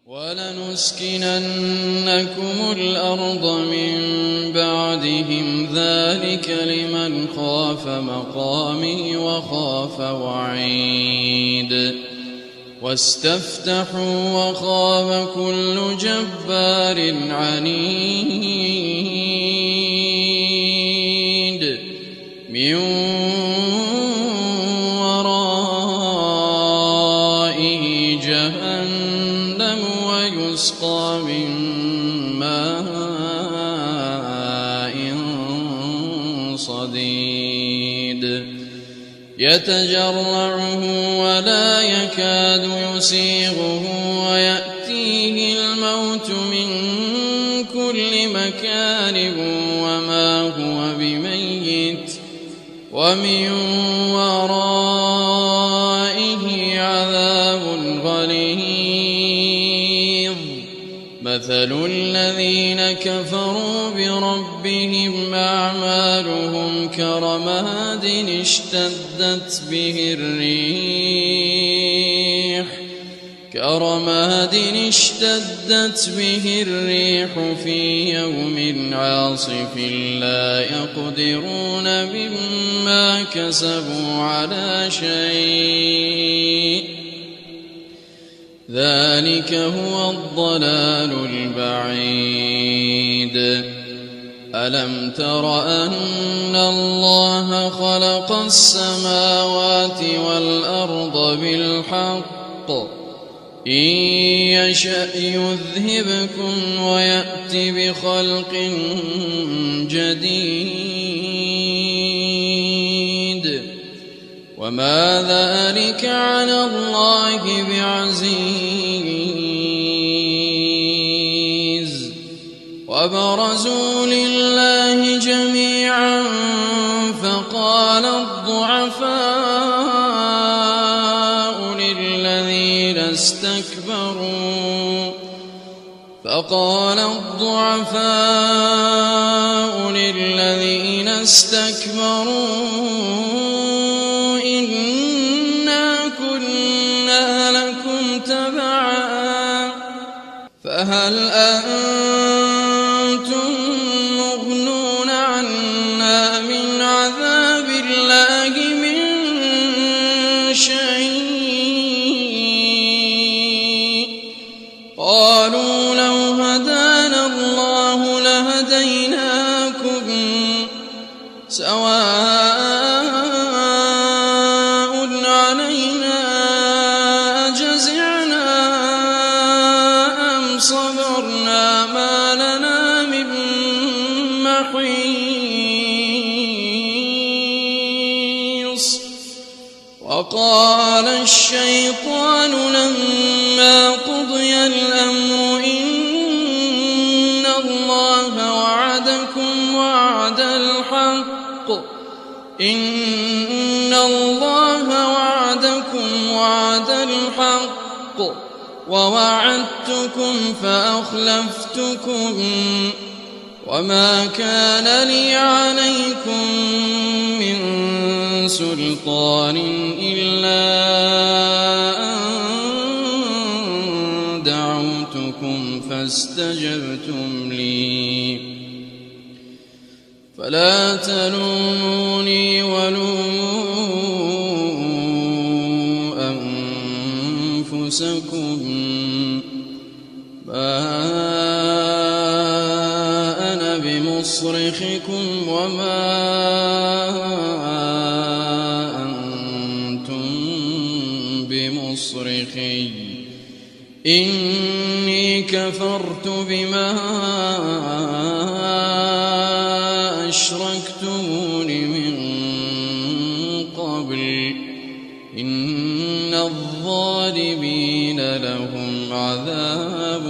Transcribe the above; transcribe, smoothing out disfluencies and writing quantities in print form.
وَلَنُسْكِنَنَّكُمُ الْأَرْضَ مِن بَعْدِهِمْ ۚ ذَٰلِكَ لِمَنْ خَافَ مَقَامِي وَخَافَ وَعِيدِ وَاسْتَفْتَحُوا وَخَابَ كُلُّ جَبَّارٍ عَنِيدٍ مِّن وَرَائِهِ جَهَنَّمُ وَيُسْقَىٰ مِن مَّاءٍ صَدِيدٍ يَتَجَرَّعُهُ وَلَا يَكَادُ يُسِيغُهُ وَيَأْتِيهِ الْمَوْتُ مِن كُلِّ مَكَانٍ وَمَا هُوَ بِمَيِّتٍ وَمِن وَرَائِهِ عَذَابٌ غَلِيظٌ مَّثَلُ الَّذِينَ كَفَرُوا بِرَبِّهِمْ أَعْمَالُهُمْ كَرَمَادٍ اشْتَدَّتْ بِهِ الرِّيحُ فِي يَوْمٍ عَاصِفٍ لَّا يَقْدِرُونَ مِمَّا كَسَبُوا عَلَىٰ شَيْءٍ ۚ ذَٰلِكَ هُوَ الضَّلَالُ الْبَعِيدُ أَلَمْ تَرَ أَنَّ اللَّهَ خَلَقَ السَّمَاوَاتِ وَالْأَرْضَ بِالْحَقِّ ۚ إِن يَشَأْ يُذْهِبْكُمْ وَيَأْتِ بِخَلْقٍ جَدِيدٍ وَمَا ذَٰلِكَ عَلَى اللَّهِ بِعَزِيزٍ وَبَرَزُوا لِلَّهِ جَمِيعًا فَقَالَ الضُّعَفَاءُ لِلَّذِينَ اسْتَكْبَرُوا إِنَّا كُنَّا لَكُمْ تَبَعًا فَهَلْ أَنتُم مُّغْنُونَ عَنَّا مِنْ عَذَابِ اللَّهِ مِن شَيْءٍ ۚ قَالُوا لَوْ هَدَانَا اللَّهُ لَهَدَيْنَاكُمْ سَوَاءٌ عَلَيْنَا أَجَزِعْنَا أَمْ صَبَرْنَا مَا لَنَا مِن مَّحِيصٍ وَقَالَ الشَّيْطَانُ لَمَّا قُضِيَ الْأَمْرُ إِنَّ اللَّهَ وَعَدَكُمْ وَعْدَ الْحَقِّ وَوَعَدتُّكُمْ فَأَخْلَفْتُكُمْ وَمَا كَانَ لِي عَلَيْكُم مِّن سُلْطَانٍ إِلَّا أَن دَعَوْتُكُمْ فَاسْتَجَبْتُمْ لِي فَلَا تَلُومُونِي وَلُومُوا أَنفُسَكُم مَّا أَنَا بِمُصْرِخِكُمْ وَمَا أَنتُم بِمُصْرِخِيَّ إِنِّي كَفَرْتُ بِمَا أَشْرَكْتُمُونِ مِن قَبْلُ ۗ إِنَّ الظَّالِمِينَ لَهُمْ عَذَابٌ